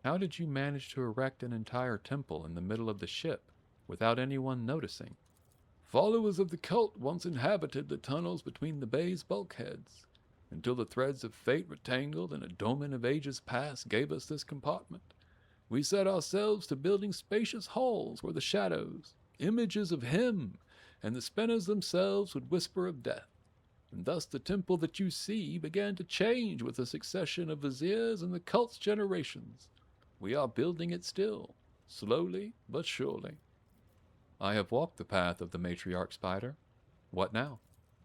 How did you manage to erect an entire temple in the middle of the ship without anyone noticing? Followers of the cult once inhabited the tunnels between the bay's bulkheads, until the threads of fate were tangled and a domain of ages past gave us this compartment. We set ourselves to building spacious halls where the shadows, images of him, and the spinners themselves would whisper of death. And thus the temple that you see began to change with the succession of viziers and the cult's generations. We are building it still, slowly but surely. I have walked the path of the matriarch spider. What now?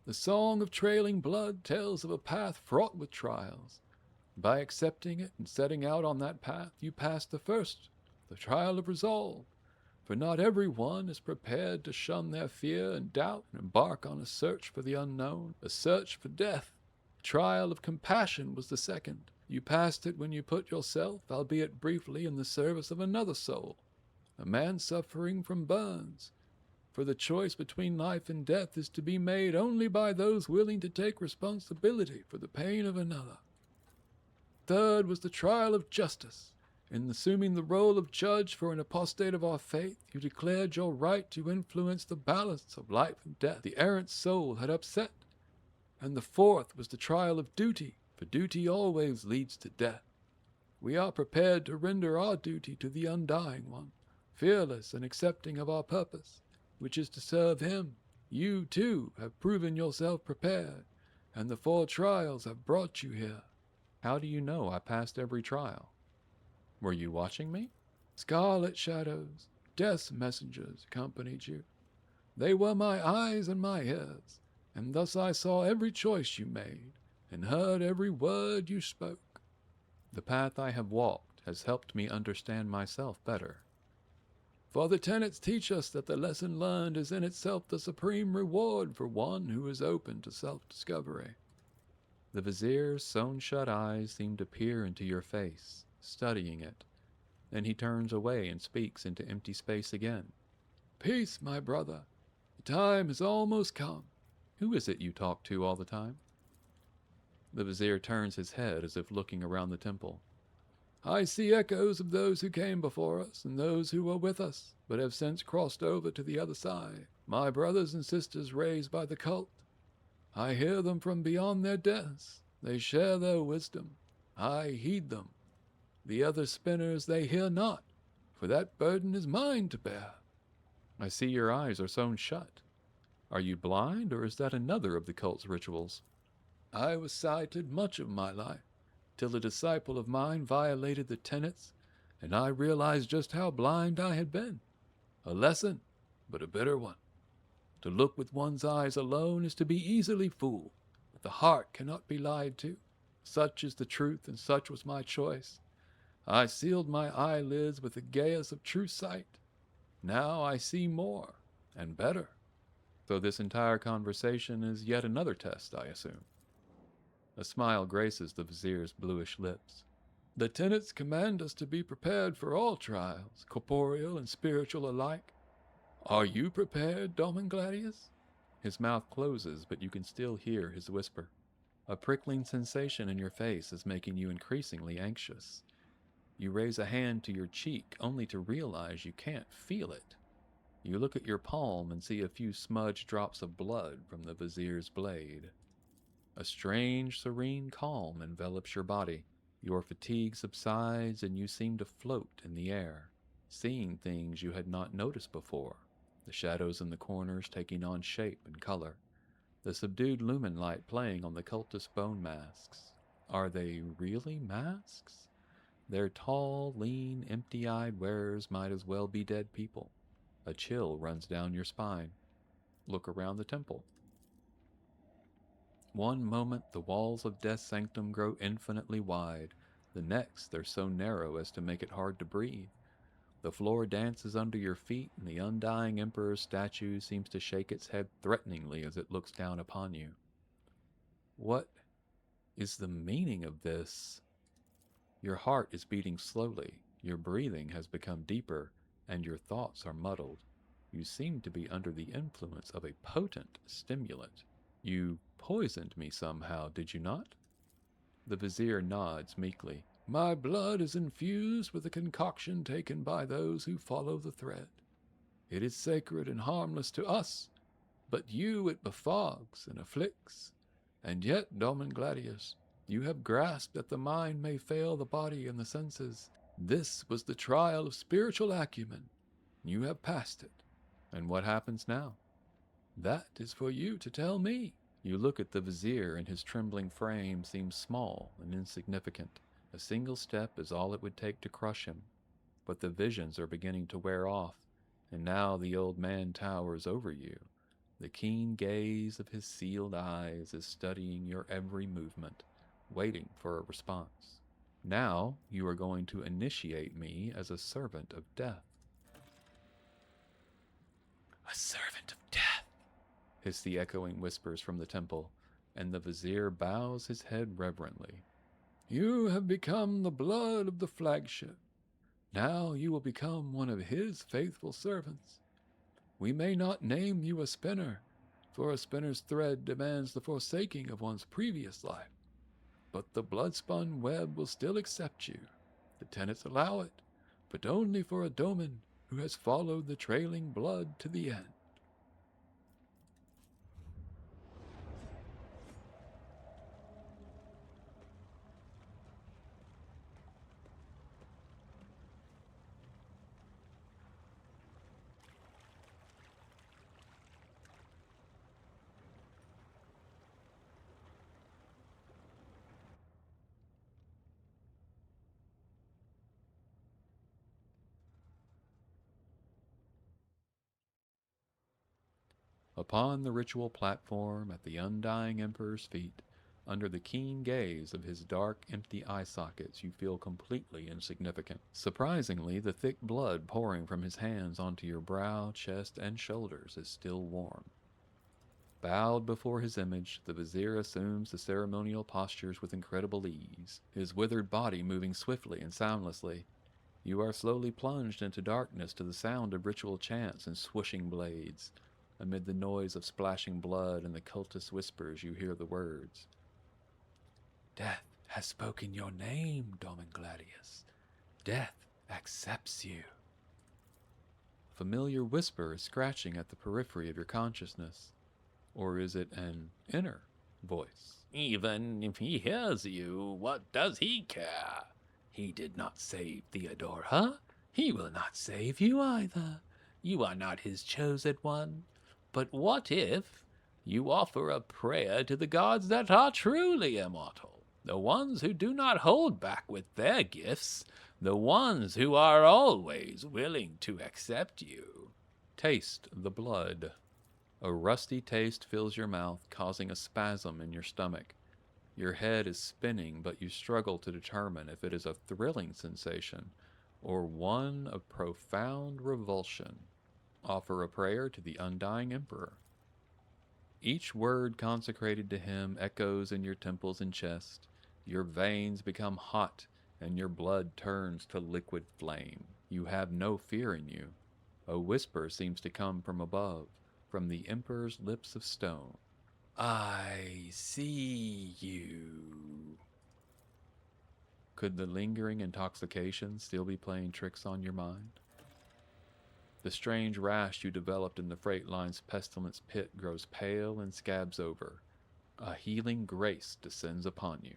The song of trailing blood tells of a path fraught with trials. By accepting it and setting out on that path, you pass the first, the trial of resolve. For not everyone is prepared to shun their fear and doubt and embark on a search for the unknown, a search for death. The trial of compassion was the second. You passed it when you put yourself, albeit briefly, in the service of another soul, a man suffering from burns. For the choice between life and death is to be made only by those willing to take responsibility for the pain of another. Third was the trial of justice. In assuming the role of judge for an apostate of our faith, you declared your right to influence the balance of life and death the errant soul had upset. And the fourth was the trial of duty, for duty always leads to death. We are prepared to render our duty to the undying one, fearless and accepting of our purpose, which is to serve him. You, too, have proven yourself prepared, and the 4 trials have brought you here. How do you know I passed every trial? Were you watching me? Scarlet shadows, death's messengers accompanied you. They were my eyes and my ears, and thus I saw every choice you made, and heard every word you spoke. The path I have walked has helped me understand myself better. For the tenets teach us that the lesson learned is in itself the supreme reward for one who is open to self-discovery. The Vizier's sewn-shut eyes seem to peer into your face, studying it. Then he turns away and speaks into empty space again. Peace, my brother. The time has almost come. Who is it you talk to all the time? The Vizier turns his head as if looking around the temple. I see echoes of those who came before us and those who were with us, but have since crossed over to the other side. My brothers and sisters raised by the cult. I hear them from beyond their deaths. They share their wisdom. I heed them. The other spinners they hear not, for that burden is mine to bear. I see your eyes are sewn shut. Are you blind, or is that another of the cult's rituals? I was sighted much of my life, till a disciple of mine violated the tenets, and I realized just how blind I had been. A lesson, but a bitter one. To look with one's eyes alone is to be easily fooled, but the heart cannot be lied to. Such is the truth, and such was my choice. I sealed my eyelids with the gaius of true sight. Now I see more, and better. So this entire conversation is yet another test, I assume. A smile graces the Vizier's bluish lips. The tenets command us to be prepared for all trials, corporeal and spiritual alike. Are you prepared, Domin Gladius? His mouth closes, but you can still hear his whisper. A prickling sensation in your face is making you increasingly anxious. You raise a hand to your cheek, only to realize you can't feel it. You look at your palm and see a few smudged drops of blood from the Vizier's blade. A strange, serene calm envelops your body. Your fatigue subsides and you seem to float in the air, seeing things you had not noticed before, the shadows in the corners taking on shape and color, the subdued lumen light playing on the cultist bone masks. Are they really masks? Their tall, lean, empty-eyed wearers might as well be dead people. A chill runs down your spine. Look around the temple. One moment the walls of Death's Sanctum grow infinitely wide. The next they're so narrow as to make it hard to breathe. The floor dances under your feet, and the undying Emperor's statue seems to shake its head threateningly as it looks down upon you. What is the meaning of this? Your heart is beating slowly, your breathing has become deeper, and your thoughts are muddled. You seem to be under the influence of a potent stimulant. You poisoned me somehow, did you not? The Vizier nods meekly. My blood is infused with a concoction taken by those who follow the thread. It is sacred and harmless to us, but you it befogs and afflicts. And yet, Domin Gladius, you have grasped that the mind may fail the body and the senses. This was the trial of spiritual acumen. You have passed it. And what happens now? That is for you to tell me. You look at the Vizier, and his trembling frame seems small and insignificant. A single step is all it would take to crush him. But the visions are beginning to wear off, and now the old man towers over you. The keen gaze of his sealed eyes is studying your every movement, waiting for a response. Now you are going to initiate me as a servant of death. A servant of death, hiss the echoing whispers from the temple, and the Vizier bows his head reverently. You have become the blood of the flagship. Now you will become one of his faithful servants. We may not name you a spinner, for a spinner's thread demands the forsaking of one's previous life. But the Blood-Spun web will still accept you. The tenets allow it, but only for a Domin who has followed the trailing blood to the end. Upon the ritual platform at the undying Emperor's feet, under the keen gaze of his dark, empty eye sockets, you feel completely insignificant. Surprisingly, the thick blood pouring from his hands onto your brow, chest, and shoulders is still warm. Bowed before his image, the Vizier assumes the ceremonial postures with incredible ease, his withered body moving swiftly and soundlessly. You are slowly plunged into darkness to the sound of ritual chants and swooshing blades. Amid the noise of splashing blood and the cultist whispers, you hear the words. Death has spoken your name, Domin Gladius. Death accepts you. A familiar whisper is scratching at the periphery of your consciousness. Or is it an inner voice? Even if he hears you, what does he care? He did not save Theodora. He will not save you either. You are not his chosen one. But what if you offer a prayer to the gods that are truly immortal, the ones who do not hold back with their gifts, the ones who are always willing to accept you? Taste the blood. A rusty taste fills your mouth, causing a spasm in your stomach. Your head is spinning, but you struggle to determine if it is a thrilling sensation or one of profound revulsion. Offer a prayer to the undying Emperor. Each word consecrated to him echoes in your temples and chest. Your veins become hot, and your blood turns to liquid flame. You have no fear in you. A whisper seems to come from above, from the Emperor's lips of stone. I see you. Could the lingering intoxication still be playing tricks on your mind? The strange rash you developed in the freight line's pestilence pit grows pale and scabs over. A healing grace descends upon you.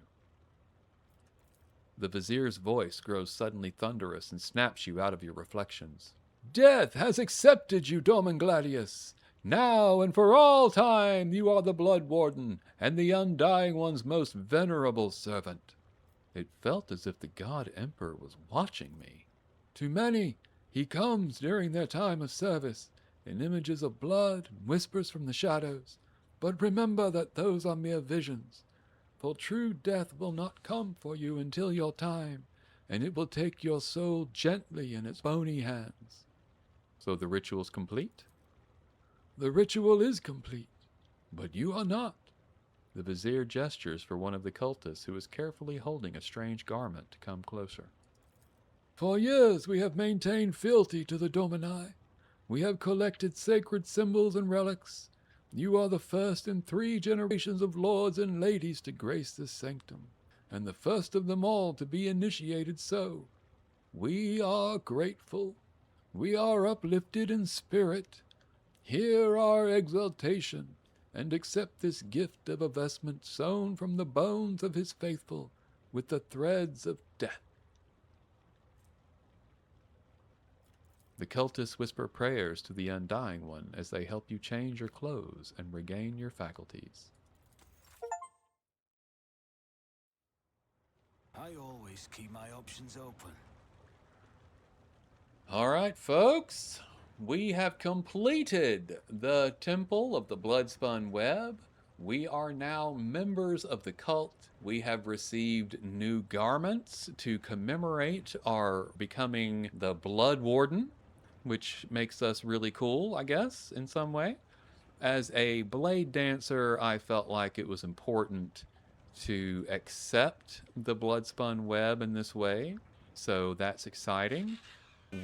The Vizier's voice grows suddenly thunderous and snaps you out of your reflections. Death has accepted you, Domin Gladius. Now and for all time you are the Blood Warden and the Undying One's most venerable servant. It felt as if the God Emperor was watching me. To many, He comes during their time of service, in images of blood and whispers from the shadows. But remember that those are mere visions, for true death will not come for you until your time, and it will take your soul gently in its bony hands. So the ritual's complete? The ritual is complete, but you are not. The Vizier gestures for one of the cultists who is carefully holding a strange garment to come closer. For years we have maintained fealty to the Domini. We have collected sacred symbols and relics. You are the first in 3 generations of lords and ladies to grace this sanctum, and the first of them all to be initiated so. We are grateful. We are uplifted in spirit. Hear our exaltation, and accept this gift of a vestment sewn from the bones of his faithful with the threads of death. The cultists whisper prayers to the Undying One as they help you change your clothes and regain your faculties. I always keep my options open. All right, folks. We have completed the Temple of the Blood-Spun Web. We are now members of the cult. We have received new garments to commemorate our becoming the Blood Warden, which makes us really cool, I guess, in some way. As a blade dancer, I felt like it was important to accept the Blood-Spun Web in this way. So that's exciting.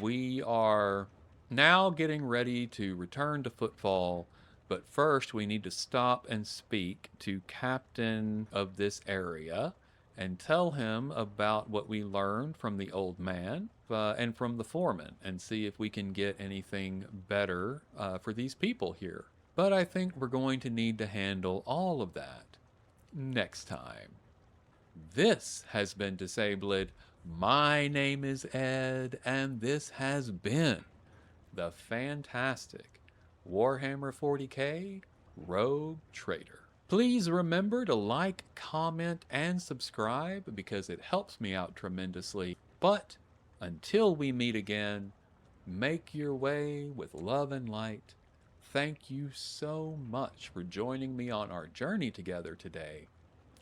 We are now getting ready to return to Footfall, but first we need to stop and speak to Captain of this area and tell him about what we learned from the old man and from the Foreman, and see if we can get anything better for these people here. But I think we're going to need to handle all of that next time. This has been Disabled. My name is Ed, and this has been the fantastic Warhammer 40k Rogue Trader. Please remember to like, comment, and subscribe because it helps me out tremendously. But until we meet again, make your way with love and light. Thank you so much for joining me on our journey together today,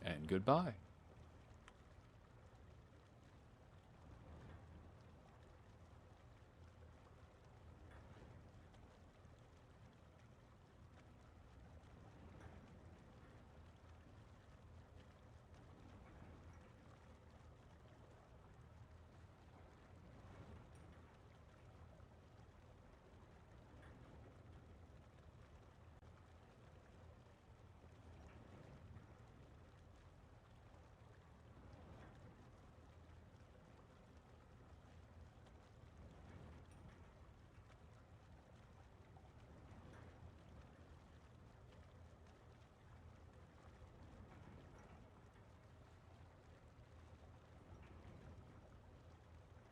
and goodbye.